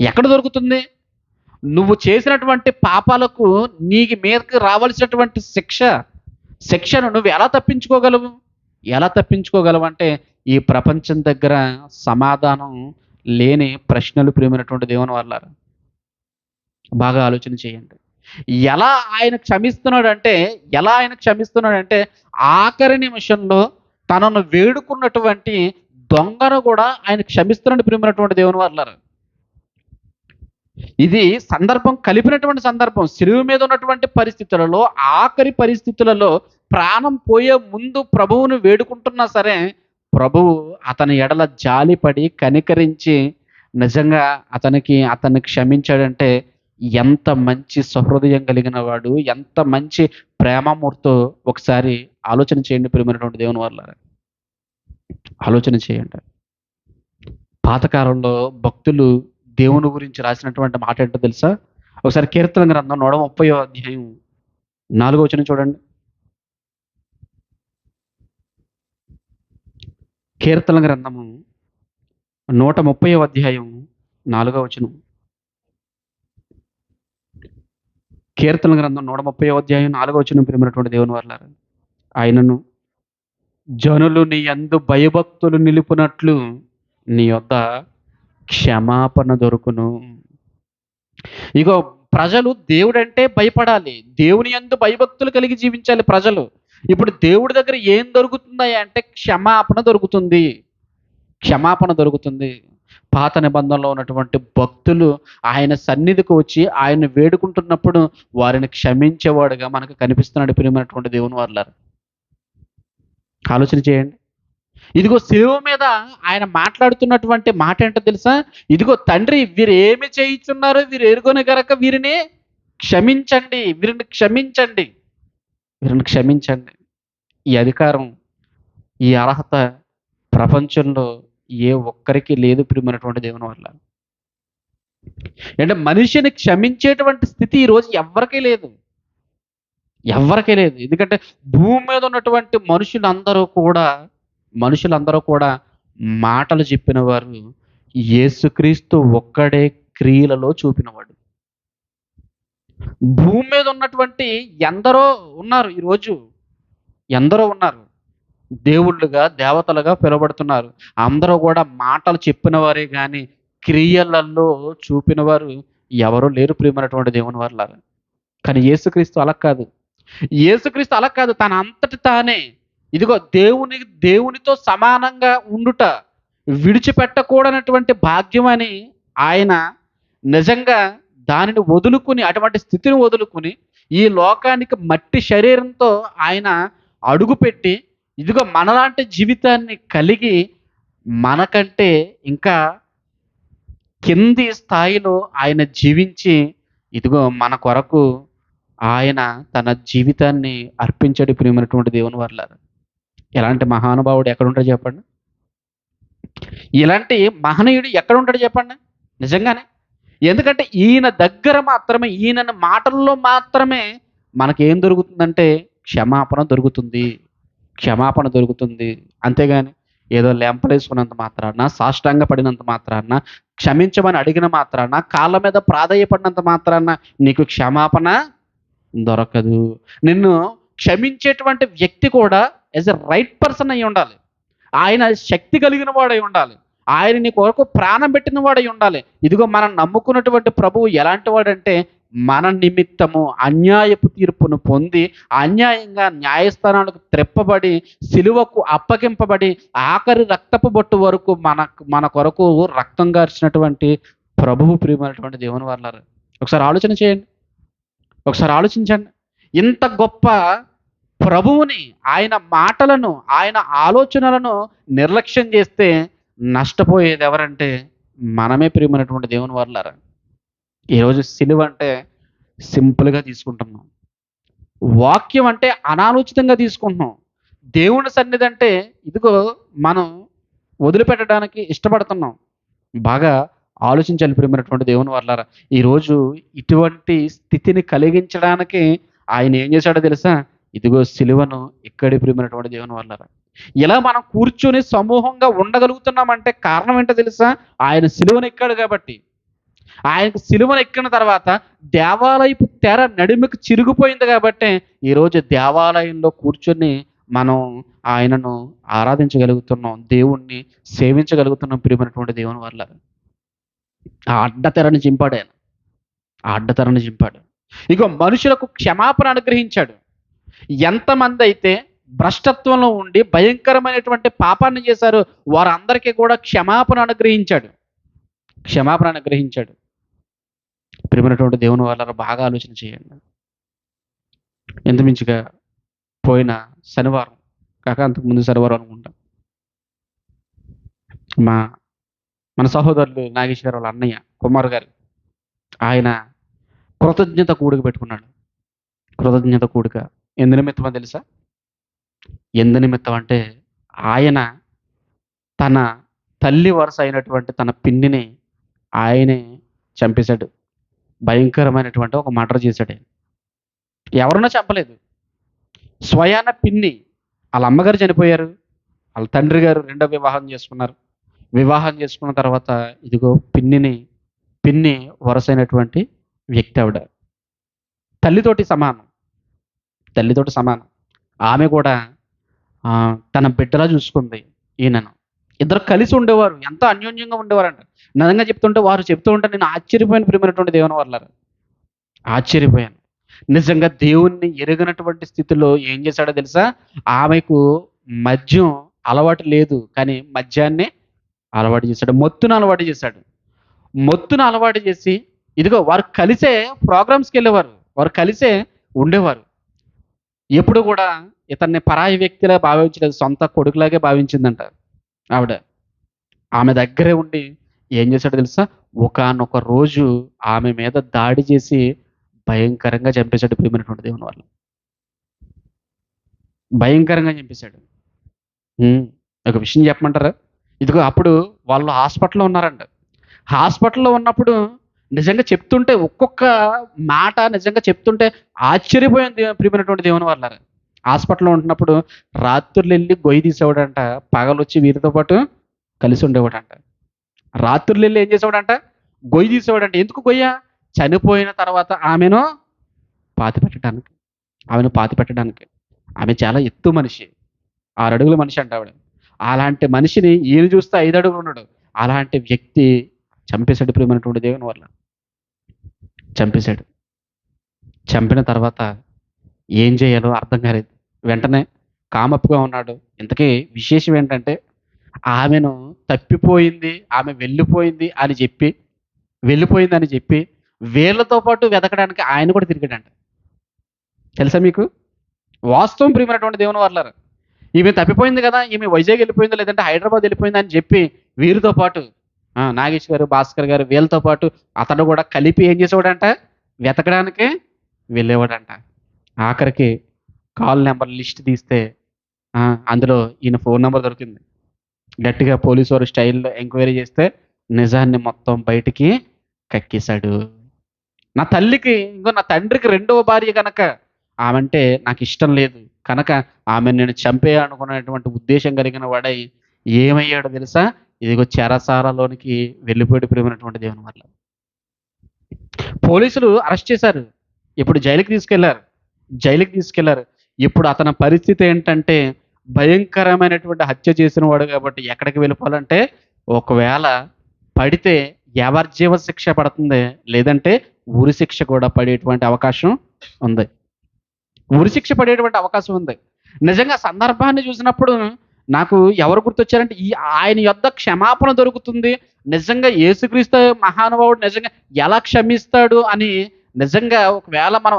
ఎక్కడ దొరుకుతుంది? నువ్వు చేసినటువంటి పాపాలకు నీకు మీదకి రావాల్సినటువంటి శిక్షను నువ్వు ఎలా తప్పించుకోగలవు? ఎలా తప్పించుకోగలవు అంటే ఈ ప్రపంచం దగ్గర సమాధానం లేని ప్రశ్నలు ప్రియమైనటువంటి దేవుని వాళ్ళారా. బాగా ఆలోచన చేయండి. ఎలా ఆయన క్షమిస్తున్నాడంటే, ఎలా ఆయన క్షమిస్తున్నాడంటే ఆఖరి నిమిషంలో తనను వేడుకున్నటువంటి దొంగను కూడా ఆయన క్షమిస్తున్నాడు ప్రియమైనటువంటి దేవుని వాళ్ళారా. ఇది సందర్భం కలిపినటువంటి సందర్భం. సిలువ మీద ఉన్నటువంటి పరిస్థితులలో, ఆఖరి పరిస్థితులలో ప్రాణం పోయే ముందు ప్రభువును వేడుకుంటున్నా సరే, ప్రభువు అతని ఎడల జాలిపడి కనికరించి నిజంగా అతన్ని క్షమించాడంటే ఎంత మంచి సహృదయం కలిగిన వాడు, ఎంత మంచి ప్రేమమూర్తో ఒకసారి ఆలోచన చేయండి ప్రియమైనటువంటి దేవుని వాళ్ళారా. ఆలోచన చేయండి. పాతకాలంలో భక్తులు దేవుని గురించి రాసినటువంటి మాట ఏంటో తెలుసా? ఒకసారి కీర్తన గ్రంథం 130వ అధ్యాయం 4వ వచనం చూడండి. కీర్తన గ్రంథము 130వ అధ్యాయం 4వ వచనం. కీర్తన గ్రంథం 130వ అధ్యాయం 4వ వచనం ప్రియమైనటువంటి దేవుని వాళ్ళారా. ఆయనను జనులు నీ యందు భయభక్తులు నిలుపునట్లు నీ యొద్ద క్షమాపణ దొరుకును. ఇగో ప్రజలు దేవుడంటే భయపడాలి. దేవుని యందు భయభక్తులు కలిగి జీవించాలి ప్రజలు. ఇప్పుడు దేవుడి దగ్గర ఏం దొరుకుతుందా అంటే క్షమాపణ దొరుకుతుంది. క్షమాపణ దొరుకుతుంది. పాత నిబంధనలో ఉన్నటువంటి భక్తులు ఆయన సన్నిధికి వచ్చి ఆయన్ని వేడుకుంటున్నప్పుడు వారిని క్షమించేవాడుగా మనకు కనిపిస్తున్నాడు ప్రియమైనటువంటి దేవుని వాళ్ళారా. ఆలోచన చేయండి. ఇదిగో శిలువ మీద ఆయన మాట్లాడుతున్నటువంటి మాట ఏంటో తెలుసా? ఇదిగో తండ్రి, వీరు ఏమి చేయుచున్నారో వీరు ఎరుగని గనక వీరిని క్షమించండి, వీరిని క్షమించండి, వీరిని క్షమించండి. ఈ అధికారం, ఈ అర్హత ప్రపంచంలో ఏ ఒక్కరికి లేదు ప్రియమైనటువంటి దేవుని వల్ల. అంటే మనిషిని క్షమించేటువంటి స్థితి ఈరోజు ఎవ్వరికీ లేదు. ఎవ్వరికీ లేదు. ఎందుకంటే భూమి మీద ఉన్నటువంటి మనుషులందరూ కూడా మాటలు చెప్పిన వారు, యేసుక్రీస్తు ఒక్కడే క్రియలలో చూపినవాడు. భూమి మీద ఉన్నటువంటి ఎందరో ఉన్నారు ఈరోజు. ఎందరో ఉన్నారు. దేవుళ్ళుగా, దేవతలుగా పిలువబడుతున్నారు. అందరూ కూడా మాటలు చెప్పిన వారే కానీ క్రియలలో చూపిన వారు ఎవరూ లేరు ప్రియమైనటువంటి దేవుని వాళ్ళారా. కానీ యేసుక్రీస్తు అలా కాదు. యేసుక్రీస్తు అలా కాదు. తన అంతటి తానే ఇదిగో దేవునితో సమానంగా ఉండుట విడిచిపెట్టకూడనటువంటి భాగ్యం అని ఆయన నిజంగా దానిని వదులుకుని, అటువంటి స్థితిని వదులుకుని ఈ లోకానికి మట్టి శరీరంతో ఆయన అడుగుపెట్టి ఇదిగో మనలాంటి జీవితాన్ని కలిగి మనకంటే ఇంకా కింది స్థాయిలో ఆయన జీవించి ఇదిగో మన కొరకు ఆయన తన జీవితాన్ని అర్పించాడు ప్రియమైనటువంటి దేవుని వాళ్ళారా. ఎలాంటి మహానుభావుడు ఎక్కడుంటాడు చెప్పండి? ఇలాంటి మహనీయుడు ఎక్కడుంటాడు చెప్పండి? నిజంగానే. ఎందుకంటే ఈయన దగ్గర మాత్రమే, ఈయన మాటల్లో మాత్రమే మనకేం దొరుకుతుందంటే క్షమాపణ దొరుకుతుంది. క్షమాపణ దొరుకుతుంది. అంతేగాని ఏదో లెంపలేసుకున్నంత మాత్రాన, సాష్టాంగ పడినంత మాత్రాన, క్షమించమని అడిగిన మాత్రాన, కాళ్ళ మీద ప్రాధేయపడినంత మాత్రాన నీకు క్షమాపణ దొరకదు. నిన్ను క్షమించేటువంటి వ్యక్తి కూడా యాజ్ ఎ రైట్ పర్సన్ అయ్యి ఉండాలి. ఆయన శక్తి కలిగిన వాడై ఉండాలి. ఆయన నీ కొరకు ప్రాణం పెట్టిన వాడై ఉండాలి. ఇదిగో మనం నమ్ముకున్నటువంటి ప్రభువు ఎలాంటి వాడంటే, మన నిమిత్తము అన్యాయపు తీర్పును పొంది, అన్యాయంగా న్యాయస్థానాలకు త్రెప్పబడి, సిలువకు అప్పగింపబడి, ఆఖరి రక్తపు బొట్టు వరకు మన కొరకు రక్తం గార్చినటువంటి ప్రభువు, ప్రియమైనటువంటి దేవుని వాళ్ళారా. ఒకసారి ఆలోచన చేయండి. ఒకసారి ఆలోచించండి. ఇంత గొప్ప ప్రభువుని, ఆయన మాటలను, ఆయన ఆలోచనలను నిర్లక్ష్యం చేస్తే నష్టపోయేది ఎవరంటే మనమే, ప్రియమైనటువంటి దేవుని వాళ్ళారా. ఈరోజు సిలువ అంటే సింపుల్‌గా తీసుకుంటున్నాం. వాక్యం అంటే అనాలోచితంగా తీసుకుంటున్నాం. దేవుని సన్నిధి అంటే ఇదిగో మనం వదిలిపెట్టడానికి ఇష్టపడుతున్నాం. బాగా ఆలోచించాలి, ప్రియమైనటువంటి దేవుని వాళ్ళారా. ఈరోజు ఇటువంటి స్థితిని కలిగించడానికి ఆయన ఏం చేశాడో తెలుసా? ఇదిగో సిలువను ఎక్కడి, ప్రియమైనటువంటి దేవుని వాళ్ళారా. ఇలా మనం కూర్చొని సమూహంగా ఉండగలుగుతున్నామంటే కారణం ఏంటో తెలుసా? ఆయన సిలువను ఎక్కాడు కాబట్టి. ఆయనకు సిలువను ఎక్కిన తర్వాత దేవాలయపు తెర నడుముకి చిరిగిపోయింది కాబట్టే ఈరోజు దేవాలయంలో కూర్చొని మనం ఆయనను ఆరాధించగలుగుతున్నాం. దేవుణ్ణి సేవించగలుగుతున్నాం, ప్రియమైనటువంటి దేవుని వాళ్ళారా. ఆ అడ్డతెరను చింపాడు ఆయన. ఆ అడ్డతెరను చింపాడు. ఇగో మనుషులకు క్షమాపణ అనుగ్రహించాడు. ఎంతమందైతే భ్రష్టత్వంలో ఉండి భయంకరమైనటువంటి పాపాన్ని చేశారో వారందరికీ కూడా క్షమాపణ అనుగ్రహించాడు. క్షమాపణ అనుగ్రహించాడు. ప్రియమైనటువంటి దేవుని వాళ్ళారా, బాగా ఆలోచన చేయండి. ఇంచుమించుగా పోయిన శనివారం కాక అంతకుముందు శనివారం అనుకుంటా, మా మన సహోదరులు నాగేష్ గారు వాళ్ళ అన్నయ్య కుమార్ గారు, ఆయన కృతజ్ఞత కూడిక పెట్టుకున్నాడు. కృతజ్ఞత కూడిక ఎందు నిమిత్తమో తెలుసా? ఎందు నిమిత్తం అంటే ఆయన తన తల్లి వరుస అయినటువంటి తన పిన్నిని ఆయనే చంపేశాడు. భయంకరమైనటువంటి ఒక మర్డర్ చేశాడు ఆయన. ఎవరున్నా చంపలేదు. స్వయాన పిన్ని, వాళ్ళ అమ్మగారు చనిపోయారు. వాళ్ళ తండ్రి గారు రెండో వివాహం చేసుకున్నారు. వివాహం చేసుకున్న తర్వాత ఇదిగో పిన్ని వరుసైనటువంటి వ్యక్తి ఆవిడ. తల్లితోటి సమానం. తల్లితోటి సమానం. ఆమె కూడా తన బిడ్డలా చూసుకుంది ఈయనను. ఇద్దరు కలిసి ఉండేవారు. ఎంతో అన్యోన్యంగా ఉండేవారంట. నిజంగా చెప్తుంటే వారు చెప్తూ ఉంటే నేను ఆశ్చర్యపోయిన, ప్రియమైనటువంటి దేవుని వాళ్ళారా. ఆశ్చర్యపోయాను. నిజంగా దేవుణ్ణి ఎరగనటువంటి స్థితిలో ఏం చేశాడో తెలుసా? ఆమెకు మద్యం అలవాటు లేదు. కానీ మద్యాన్ని అలవాటు చేశాడు. మొత్తును అలవాటు చేశాడు. మొత్తును అలవాటు చేసి ఇదిగో వారు కలిసే ప్రోగ్రామ్స్‌కి వెళ్ళేవారు. వారు కలిసే ఉండేవారు. ఎప్పుడు కూడా ఇతన్ని పరాయి వ్యక్తిలా భావించలేదు. సొంత కొడుకులాగే భావించిందంట ఆవిడ. ఆమె దగ్గరే ఉండి ఏం చేశాడో తెలుసా? ఒకానొక రోజు ఆమె మీద దాడి చేసి భయంకరంగా చంపేశాడు, ప్రియమైనటువంటి దేవుని వాళ్ళు. భయంకరంగా చంపేశాడు. ఒక విషయం చెప్పమంటారా? ఇదిగో అప్పుడు వాళ్ళు హాస్పిటల్‌లో ఉన్నారంట. హాస్పిటల్‌లో ఉన్నప్పుడు నిజంగా చెప్తుంటే ఒక్కొక్క మాట నిజంగా చెప్తుంటే ఆశ్చర్యపోయాను, ప్రియమైనటువంటి దేవుని వాళ్ళారా. హాస్పిటల్‌లో ఉంటున్నప్పుడు రాత్రులెళ్ళి గొయ్యి తీసేవాడంట. పగలొచ్చి వీరితో పాటు కలిసి ఉండేవాడంట. రాత్రులెళ్ళి ఏం చేసేవాడంట? గొయ్యి తీసేవాడంట. ఎందుకు గొయ్య? చనిపోయిన తర్వాత ఆమెను పాతిపెట్టడానికి. ఆమెను పాతిపెట్టడానికి. ఆమె చాలా ఎత్తు మనిషి. 6 అడుగుల మనిషి అంట ఆవిడ. అలాంటి మనిషిని ఈయన చూస్తే 5 అడుగులు ఉన్నాడు. అలాంటి వ్యక్తి చంపేశాడు, ప్రియమైనటువంటి దేవుని వల్ల. చంపేశాడు. చంపిన తర్వాత ఏం చేయాలో అర్థం కాలేదు. వెంటనే కామప్పుగా ఉన్నాడు. ఇంతకీ విశేషం ఏంటంటే ఆమెను తప్పిపోయింది, ఆమె వెళ్ళిపోయిందని చెప్పి వీళ్ళతో పాటు వెతకడానికి ఆయన కూడా తిరిగాడంట. తెలుసా మీకు? వాస్తవం, ప్రియమైనటువంటి దేవుని వాళ్ళారా. ఈమె తప్పిపోయింది కదా! ఈమె వైజాగ్ వెళ్ళిపోయిందో లేదంటే హైదరాబాద్ వెళ్ళిపోయిందా అని చెప్పి వీరితో పాటు నాగేష్ గారు, భాస్కర్ గారు వీళ్ళతో పాటు అతడు కూడా కలిపి ఏం చేసేవాడంట? వెతకడానికి వెళ్ళేవాడంట. ఆఖరికి కాల్ నంబర్ లిస్ట్ తీస్తే అందులో ఈయన ఫోన్ నంబర్ దొరికింది. గట్టిగా పోలీసు వారు స్టైల్‌లో ఎంక్వైరీ చేస్తే నిజాన్ని మొత్తం బయటికి కక్కేశాడు. నా తండ్రికి రెండవ భార్య గనక ఆమంటే నాకిష్టం లేదు. కనుక ఆమెను నేను చంపేయాలనుకున్నటువంటి ఉద్దేశం కలిగిన వాడై ఏమయ్యాడో తెలుసా? ఇదిగో చెరసాలలోనికి వెళ్ళిపోయాడు, ప్రియమైనటువంటి దేవుని వల్ల. పోలీసులు అరెస్ట్ చేశారు. ఇప్పుడు జైలుకి తీసుకెళ్లారు. జైలుకి తీసుకెళ్లారు. ఇప్పుడు అతని పరిస్థితి ఏంటంటే భయంకరమైనటువంటి హత్య చేసిన వాడు కాబట్టి ఎక్కడికి వెళ్ళిపోవాలంటే ఒకవేళ పడితే యావజ్జీవ శిక్ష పడుతుంది. లేదంటే ఉరి శిక్ష కూడా పడేటువంటి అవకాశం ఉంది. ఉరి శిక్ష పడేటువంటి అవకాశం ఉంది. నిజంగా సందర్భాన్ని చూసినప్పుడు నాకు ఎవరు గుర్తొచ్చారంటే ఆయన యొద్ద క్షమాపణ దొరుకుతుంది. నిజంగా యేసుక్రీస్తు మహానుభావుడు నిజంగా ఎలా క్షమిస్తాడు అని నిజంగా ఒకవేళ మనం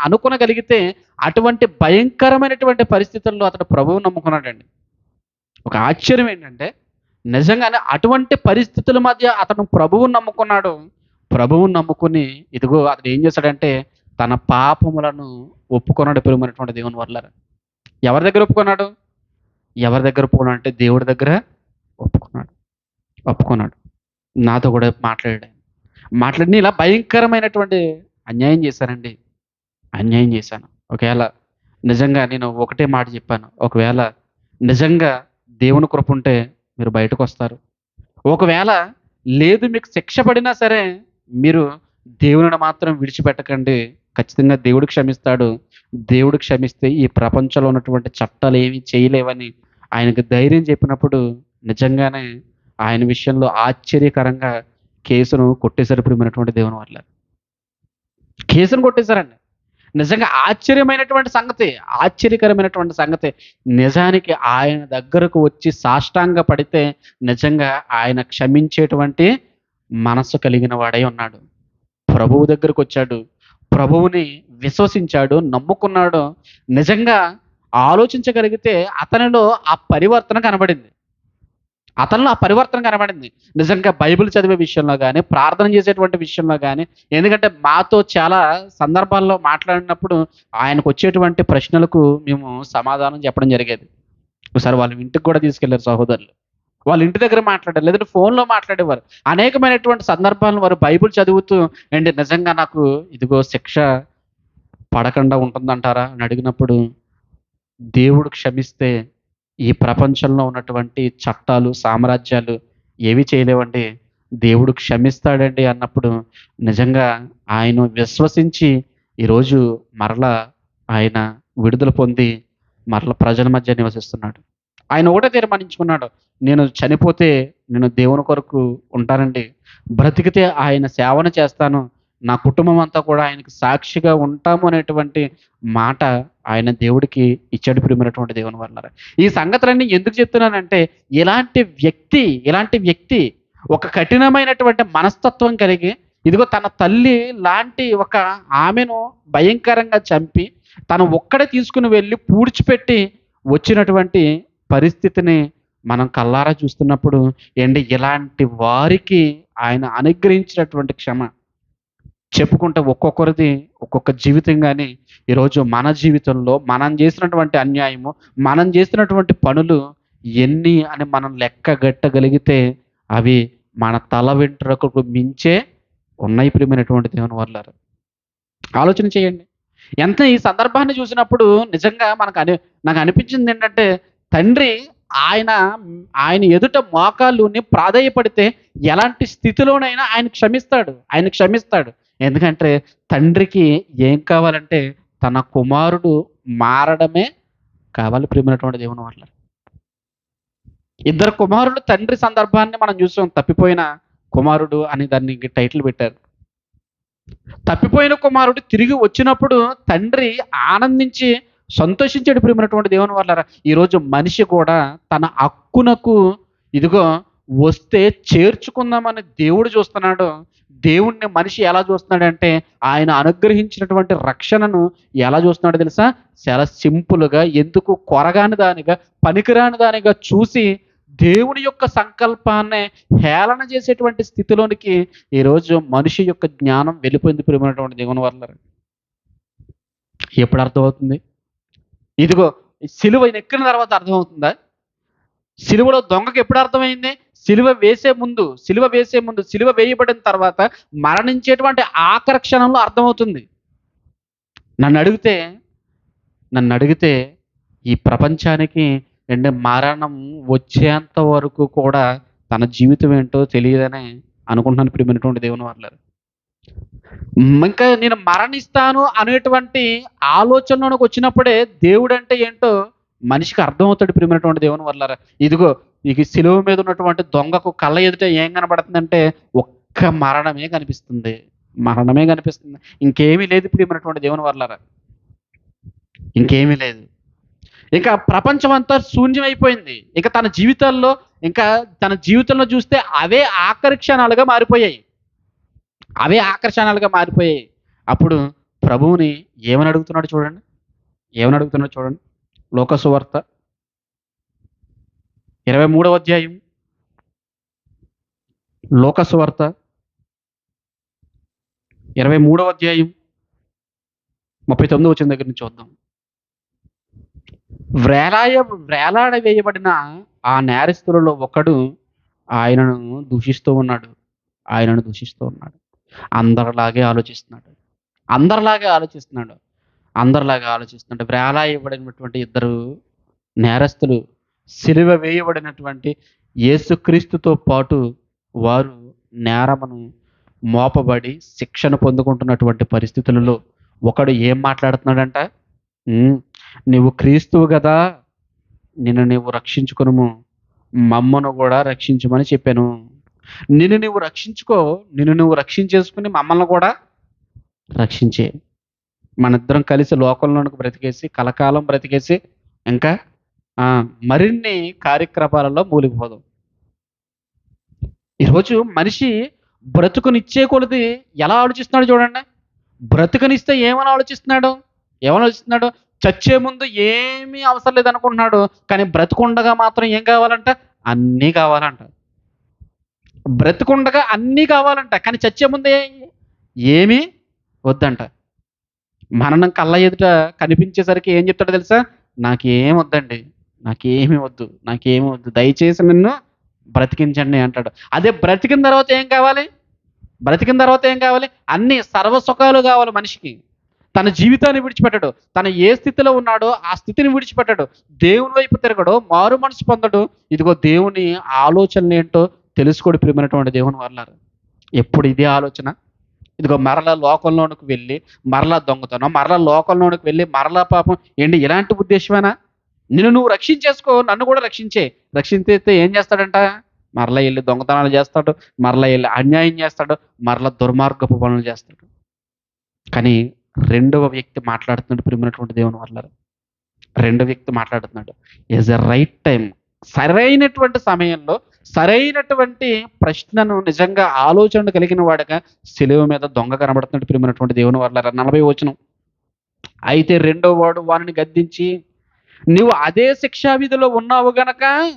అనుకొనగలిగితే అటువంటి భయంకరమైనటువంటి పరిస్థితుల్లో అతడు ప్రభువుని నమ్ముకున్నాడండి. ఒక ఆశ్చర్యం ఏంటంటే నిజంగానే అటువంటి పరిస్థితుల మధ్య అతను ప్రభువుని నమ్ముకున్నాడు. ప్రభువుని నమ్ముకుని ఇదిగో అతను ఏం చేశాడంటే తన పాపములను ఒప్పుకున్నాడు ప్రియమైనటువంటి దేవుని వల్లారా. ఎవరి దగ్గర ఒప్పుకున్నాడు? ఎవరి దగ్గర ఒప్పుకున్నాడు అంటే దేవుడి దగ్గర ఒప్పుకున్నాడు. ఒప్పుకున్నాడు. నాతో కూడా మాట్లాడాడు ఆయన. మాట్లాడి ఇలా భయంకరమైనటువంటి అన్యాయం చేశానండి. అన్యాయం చేశాను. ఒకవేళ నిజంగా నేను ఒకటే మాట చెప్పాను. ఒకవేళ నిజంగా దేవుని కృప ఉంటే మీరు బయటకొస్తారు. ఒకవేళ లేదు మీకు శిక్ష పడినా సరే మీరు దేవునిని మాత్రం విడిచిపెట్టకండి. ఖచ్చితంగా దేవుడు క్షమిస్తాడు. దేవుడు క్షమిస్తే ఈ ప్రపంచంలో ఉన్నటువంటి చట్టాలు ఏమి చేయలేవని ఆయనకు ధైర్యం చెప్పినప్పుడు నిజంగానే ఆయన విషయంలో ఆశ్చర్యకరంగా కేసును కొట్టేశారు ప్రియమైనటువంటి దేవుని వల్ల. కేసును కొట్టేశారండి. నిజంగా ఆశ్చర్యమైనటువంటి సంగతి, ఆశ్చర్యకరమైనటువంటి సంగతి. నిజానికి ఆయన దగ్గరకు వచ్చి సాష్టాంగ పడితే నిజంగా ఆయన క్షమించేటువంటి మనస్సు కలిగిన వాడై ఉన్నాడు. ప్రభువు దగ్గరకొచ్చాడు. ప్రభువుని విశ్వసించాడు, నమ్ముకున్నాడు. నిజంగా ఆలోచించగలిగితే అతనిలో ఆ పరివర్తన కనబడింది. అతనిలో ఆ పరివర్తన కనబడింది. నిజంగా బైబిల్ చదివే విషయంలో గాని, ప్రార్థన చేసేటువంటి విషయంలో గాని, ఎందుకంటే మాతో చాలా సందర్భాల్లో మాట్లాడినప్పుడు ఆయనకొచ్చేటువంటి ప్రశ్నలకు మేము సమాధానం చెప్పడం జరిగేది. ఒకసారి వాళ్ళ ఇంటికి కూడా తీసుకెళ్లారు సహోదరులు. వాళ్ళ ఇంటి దగ్గర మాట్లాడారు. లేదంటే ఫోన్‌లో మాట్లాడేవారు. అనేకమైనటువంటి సందర్భాలను వారు బైబిల్ చదువుతూ ఏండి నిజంగా నాకు ఇదిగో శిక్ష పడకుండా ఉంటుందంటారా అని అడిగినప్పుడు, దేవుడు క్షమిస్తే ఈ ప్రపంచంలో ఉన్నటువంటి చట్టాలు, సామ్రాజ్యాలు ఏవి చేయలేవండి. దేవుడు క్షమిస్తాడండి అన్నప్పుడు నిజంగా ఆయన విశ్వసించి ఈరోజు మరలా ఆయన విడుదల పొంది మరల ప్రజల మధ్య నివసిస్తున్నాడు. ఆయన ఒకటే తీర్మానించుకున్నాడు. నేను చనిపోతే నేను దేవుని కొరకు ఉంటానండి. బ్రతికితే ఆయన సేవను చేస్తాను. నా కుటుంబం అంతా కూడా ఆయనకి సాక్షిగా ఉంటాము అనేటువంటి మాట ఆయన దేవుడికి ఇచ్చాడు ప్రియమైనటువంటి దేవుని వల్లారా. ఈ సంగతులన్నీ ఎందుకు చెప్తున్నానంటే ఇలాంటి వ్యక్తి ఒక కఠినమైనటువంటి మనస్తత్వం కలిగి ఇదిగో తన తల్లి లాంటి ఒక ఆమెను భయంకరంగా చంపి తను ఒక్కడే తీసుకుని వెళ్ళి పూడ్చిపెట్టి వచ్చినటువంటి పరిస్థితిని మనం కళ్ళారా చూస్తున్నప్పుడు ఇలాంటి వారికి ఆయన అనుగ్రహించినటువంటి క్షమ చెప్పుకుంటే ఒక్కొక్కరిది ఒక్కొక్క జీవితం గాని ఈరోజు మన జీవితంలో మనం చేసినటువంటి అన్యాయము, మనం చేసినటువంటి పనులు ఎన్ని అని మనం లెక్కగట్టగలిగితే అవి మన తల వెంట్రుకకు మించే ఉన్నాయి ప్రియమైనటువంటి దేవుని వల్లారా. ఆలోచన చేయండి. ఈ సందర్భాన్ని చూసినప్పుడు నిజంగా నాకు అనిపించింది ఏంటంటే తండ్రి ఆయన ఆయన ఎదుట మోకాళ్ళుని ప్రాధేయపడితే ఎలాంటి స్థితిలోనైనా ఆయన క్షమిస్తాడు. ఎందుకంటే తండ్రికి ఏం కావాలంటే తన కుమారుడు మారడమే కావాలి ప్రియమైనటువంటి దేవుని వల్ల. ఇద్దరు కుమారులు తండ్రి సందర్భాన్ని మనం చూసాం. తప్పిపోయిన కుమారుడు అని దానికి టైటిల్ పెట్టారు. తప్పిపోయిన కుమారుడు తిరిగి వచ్చినప్పుడు తండ్రి ఆనందించి సంతోషించాడు ప్రియమైనటువంటి దేవుని వల్లారా. ఈరోజు మనిషి కూడా తన హక్కునకు ఇదిగో వస్తే చేర్చుకుందామని దేవుడు చూస్తున్నాడు. దేవుణ్ణి మనిషి ఎలా చూస్తున్నాడంటే ఆయన అనుగ్రహించినటువంటి రక్షణను ఎలా చూస్తున్నాడో తెలుసా? చాలా సింపుల్‌గా ఎందుకు కొరగాని దానిగా, పనికిరాని దానిగా చూసి దేవుని యొక్క సంకల్పాన్నే హేళన చేసేటువంటి స్థితిలోనికి ఈరోజు మనిషి యొక్క జ్ఞానం వెళ్ళిపోయింది ప్రియమైనటువంటి దేవుని వల్లారా. ఎప్పుడు అర్థమవుతుంది? ఇదిగో సిలువ ఎక్కిన తర్వాత అర్థమవుతుందా? సిలువలో దొంగకి ఎప్పుడు అర్థమైంది? సిలువ వేసే ముందు సిలువ వేయబడిన తర్వాత మరణించేటువంటి ఆఖరి క్షణంలో అర్థమవుతుంది. నన్నడిగితే ఈ ప్రపంచానికి మరణం వచ్చేంత వరకు కూడా తన జీవితం ఏంటో తెలియదని అనుకుంటున్నాను ప్రియమైనటువంటి దేవుని వల్లారా. ఇంకా నేను మరణిస్తాను అనేటువంటి ఆలోచనలోకి వచ్చినప్పుడే దేవుడంటే ఏంటో మనిషికి అర్థమవుతాడు ప్రియమైనటువంటి దేవుని వల్లారా. ఇదిగో ఈ సిలువ మీద ఉన్నటువంటి దొంగకు కళ్ళ ఎదుట ఏం కనబడుతుందంటే ఒక్క మరణమే కనిపిస్తుంది. మరణమే కనిపిస్తుంది. ఇంకేమీ లేదు ప్రియమైనటువంటి దేవుని వల్లారా. ఇంకేమీ లేదు. ఇక ప్రపంచం అంతా శూన్యమైపోయింది. ఇక ఇంకా తన జీవితంలో చూస్తే అవే ఆఖరి క్షణాలుగా మారిపోయాయి. అవే ఆకర్షణలుగా మారిపోయాయి. అప్పుడు ప్రభువుని ఏమని అడుగుతున్నాడో చూడండి. ఏమని అడుగుతున్నాడో చూడండి. లూకా సువార్త 23వ అధ్యాయం. లూకా సువార్త 23వ అధ్యాయం 39వ వచనం దగ్గర నుంచి చూద్దాం. వేలాడవేయబడిన ఆ నేరస్తులలో ఒకడు ఆయనను దూషిస్తూ ఉన్నాడు. ఆయనను దూషిస్తూ ఉన్నాడు. అందరిలాగే ఆలోచిస్తున్నాడు. అందరిలాగే ఆలోచిస్తున్నాడు. అందరిలాగా ఆలోచిస్తున్నాడు. వేలాయబడినటువంటి ఇద్దరు నేరస్తులు సిలువ వేయబడినటువంటి యేసుక్రీస్తుతో పాటు వారు నేరమును మోపబడి శిక్షను పొందుకుంటున్నటువంటి పరిస్థితులలో ఒకడు ఏం మాట్లాడుతున్నాడంట? "హ్మ్. నువ్వు క్రీస్తువు గదా! నిన్ను నీవు రక్షించుకొనుము. మమ్మను గూడా రక్షించమని చెప్పాను. నిన్ను నువ్వు రక్షించుకో. నిన్ను నువ్వు రక్షించేసుకొని మమ్మల్ని కూడా రక్షించే. మనిద్దరం కలిసి లోకంలోనికి బ్రతికేసి, కలకాలం బ్రతికేసి ఇంకా ఆ! మరిన్ని కార్యక్రమాలలో మూలిగిపోదాం." ఈరోజు మనిషి బ్రతుకునిచ్చే కొలది ఎలా ఆలోచిస్తున్నాడో చూడండి. బ్రతుకునిస్తే ఏమని ఆలోచిస్తున్నాడు? ఏమని ఆలోచిస్తున్నాడు? చచ్చే ముందు ఏమీ అవసరం లేదనుకుంటున్నాడు. కానీ బ్రతికుండగా మాత్రం ఏం కావాలంట? అన్నీ కావాలంట. బ్రతికుండగా అన్నీ కావాలంట. కానీ చచ్చే ముందే ఏమీ వద్దంట. మరణం కళ్ళ ఎదుట కనిపించేసరికి ఏం చెప్తాడో తెలుసా? "నాకేం వద్దండి. నాకేమి వద్దు. నాకేమి వద్దు. దయచేసి నన్ను బ్రతికించండి" అంటాడు. అదే బ్రతికిన తర్వాత ఏం కావాలి? బ్రతికిన తర్వాత ఏం కావాలి? అన్నీ సర్వ సుఖాలు కావాలి మనిషికి. తన జీవితాన్ని విడిచిపెట్టడు. తను ఏ స్థితిలో ఉన్నాడో ఆ స్థితిని విడిచిపెట్టడు. దేవుని వైపు తిరగడు. మారు మనసు పొందడు. ఇదిగో దేవుని ఆలోచనలేంటో తెలుసుకోడు ప్రియమైనటువంటి దేవుని వాళ్ళారా. ఎప్పుడు ఇదే ఆలోచన. ఇదిగో మరలా లోకంలోనికి వెళ్ళి, మరలా దొంగతనం, మరలా లోకంలోనికి వెళ్ళి, మరలా పాపం ఏంటి ఇలాంటి ఉద్దేశమేనా? నిన్ను నువ్వు రక్షించేసుకో, నన్ను కూడా రక్షించే. రక్షించేస్తే ఏం చేస్తాడంట? మరలా ఎళ్లి దొంగతనాలు చేస్తాడు. మరలా ఎళ్లి అన్యాయం చేస్తాడు. మరలా దుర్మార్గపు పనులు చేస్తాడు. కానీ రెండవ వ్యక్తి మాట్లాడుతున్నాడు ప్రియమైనటువంటి దేవుని వాళ్ళారా. రెండో వ్యక్తి మాట్లాడుతున్నాడు. Is a right time. సరైనటువంటి సమయంలో సరైనటువంటి ప్రశ్నను నిజంగా ఆలోచన కలిగిన వాడుగా సిలువ మీద దొంగ కనబడుతున్నాడు ప్రియమైనటువంటి దేవుని వాళ్ళారా. 40వ వచనం. అయితే రెండో వాడు వానిని గద్దించి, "నీవు అదే శిక్షా విధిలో ఉన్నావు గనక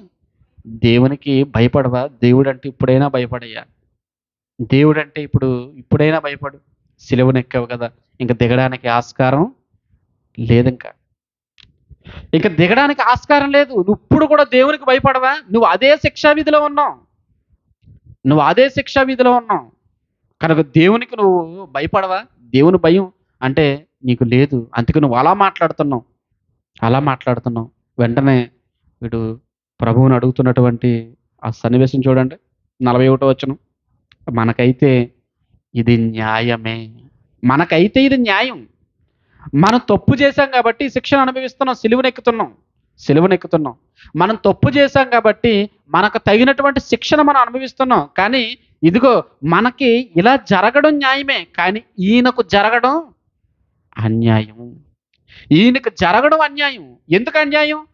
దేవునికి భయపడవా? దేవుడంటే ఇప్పుడైనా భయపడయ్యా. దేవుడంటే ఇప్పుడైనా భయపడు. సిలువనెక్కావు కదా! ఇంక దిగడానికి ఆస్కారం లేదింక. ఇక దిగడానికి ఆస్కారం లేదు. నువ్విప్పుడు కూడా దేవునికి భయపడవా? నువ్వు అదే శిక్షా విధిలో ఉన్నావు. నువ్వు అదే శిక్షా విధిలో ఉన్నావు. కనుక దేవునికి నువ్వు భయపడవా? దేవుని భయం అంటే నీకు లేదు. అందుకే నువ్వు అలా మాట్లాడుతున్నావు. అలా మాట్లాడుతున్నావు." వెంటనే వీడు ప్రభువుని అడుగుతున్నటువంటి ఆ సన్నివేశం చూడండి. 41వ వచనం. మనకైతే ఇది న్యాయమే. మనకైతే ఇది న్యాయం. మనం తప్పు చేశాం కాబట్టి శిక్షను అనుభవిస్తున్నాం. సిలువనెక్కుతున్నాం. సిలువనెక్కుతున్నాం. మనం తప్పు చేశాం కాబట్టి మనకు తగినటువంటి శిక్షను మనం అనుభవిస్తున్నాం. కానీ ఇదిగో మనకి ఇలా జరగడం న్యాయమే. కానీ ఈయనకు జరగడం అన్యాయం. ఈయనకు జరగడం అన్యాయం. ఎందుకు అన్యాయం?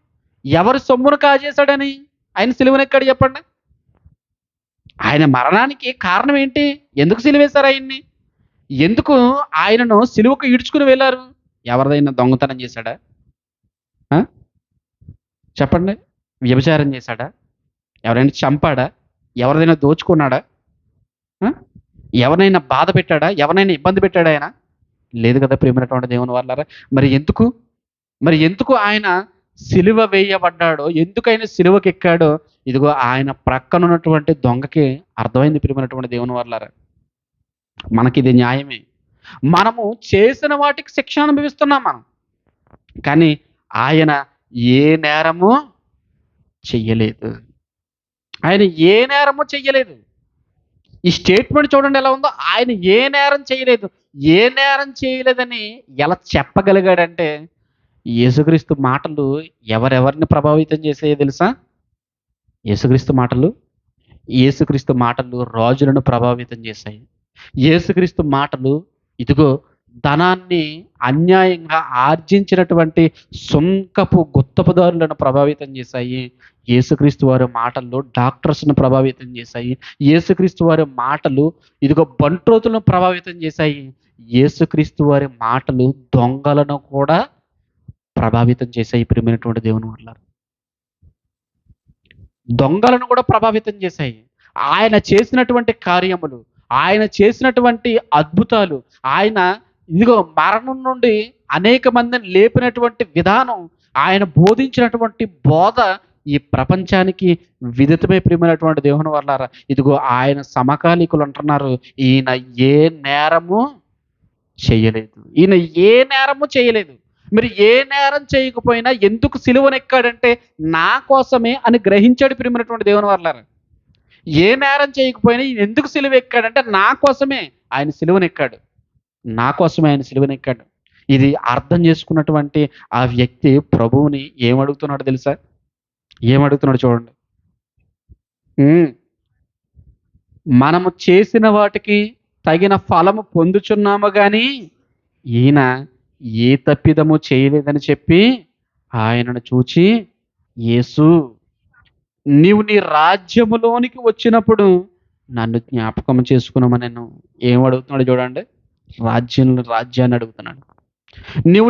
ఎవరి సొమ్మును కాజేశాడని ఆయన సిలువనెక్కాడు చెప్పండి? ఆయన మరణానికి కారణం ఏంటి? ఎందుకు సిలువేశారు ఆయన్ని? ఎందుకు ఆయనను సిలువకు ఈడ్చుకొని వెళ్లారు? ఎవరిదైనా దొంగతనం చేశాడా? ఆ! చెప్పండి. వ్యభిచారం చేశాడా? ఎవరైనా చంపాడా? ఎవరిదైనా దోచుకున్నాడా? ఆ! ఎవరినైనా బాధ పెట్టాడా? ఎవరినైనా ఇబ్బంది పెట్టాడా ఆయన? లేదు కదా ప్రియమైనటువంటి దేవుని వాళ్ళారా. మరి ఎందుకు? మరి ఎందుకు ఆయన సిలువ వేయబడ్డాడో, ఎందుకైనా సిలువకెక్కాడో, ఇదిగో ఆయన ప్రక్కనున్నటువంటి దొంగకి అర్థమైంది ప్రియమైనటువంటి దేవుని వాళ్ళారా. మనకిది న్యాయమే. మనము చేసిన వాటికి శిక్ష అనుభవిస్తున్నాం మనం. కానీ ఆయన ఏ నేరము చెయ్యలేదు. ఆయన ఏ నేరము చెయ్యలేదు. ఈ స్టేట్మెంట్ చూడండి ఎలా ఉందో. ఆయన ఏ నేరం చేయలేదు. ఏ నేరం చేయలేదని ఎలా చెప్పగలిగాడంటే, యేసుక్రీస్తు మాటలు ఎవరెవరిని ప్రభావితం చేసాయో తెలుసా? యేసుక్రీస్తు మాటలు, యేసుక్రీస్తు మాటలు రాజులను ప్రభావితం చేశాయి. యేసుక్రీస్తు మాటలు ఇదిగో ధనాన్ని అన్యాయంగా ఆర్జించినటువంటి సుంకపు గుత్తపుదారులను ప్రభావితం చేశాయి. యేసుక్రీస్తు వారి మాటలు డాక్టర్స్‌ను ప్రభావితం చేశాయి. యేసుక్రీస్తు వారి మాటలు ఇదిగో బంట్రోతులను ప్రభావితం చేశాయి. యేసుక్రీస్తు వారి మాటలు దొంగలను కూడా ప్రభావితం చేశాయి ప్రియమైనటువంటి దేవుని వల్ల. దొంగలను కూడా ప్రభావితం చేశాయి. ఆయన చేసినటువంటి కార్యములు, ఆయన చేసినటువంటి అద్భుతాలు, ఆయన ఇదిగో మరణం నుండి అనేక మందిని లేపినటువంటి విధానం, ఆయన బోధించినటువంటి బోధ ఈ ప్రపంచానికి విదితమే ప్రియమైనటువంటి దేవుని వల్లారా. ఇదిగో ఆయన సమకాలీకులు అంటున్నారు, ఈయన ఏ నేరము చేయలేదు. ఈయన ఏ నేరము చేయలేదు. మరి ఏ నేరం చేయకపోయినా ఎందుకు సిలువనెక్కాడంటే నా కోసమే అని గ్రహించాడు ప్రియమైనటువంటి దేవుని వల్లారా. ఏ నేరం చేయకపోయినా ఈయన ఎందుకు సిలువ ఎక్కాడంటే నా కోసమే ఆయన సిలువనెక్కాడు. నా కోసమే ఆయన సిలువనెక్కాడు. ఇది అర్థం చేసుకున్నటువంటి ఆ వ్యక్తి ప్రభువుని ఏమడుగుతున్నాడో తెలుసా? ఏమడుగుతున్నాడో చూడండి. హ్మ్. మనము చేసిన వాటికి తగిన ఫలము పొందుచున్నాము గాని, ఈయన ఏ తప్పిదము చేయలేదని చెప్పి ఆయనను చూచి, యేసు నీవు నీ రాజ్యములోనికి వచ్చినప్పుడు నన్ను జ్ఞాపకం చేసుకొనుమనెను. ఏమడుగుతున్నాడో చూడండి. రాజ్యాన్ని అడుగుతున్నాడు. నీవు నీ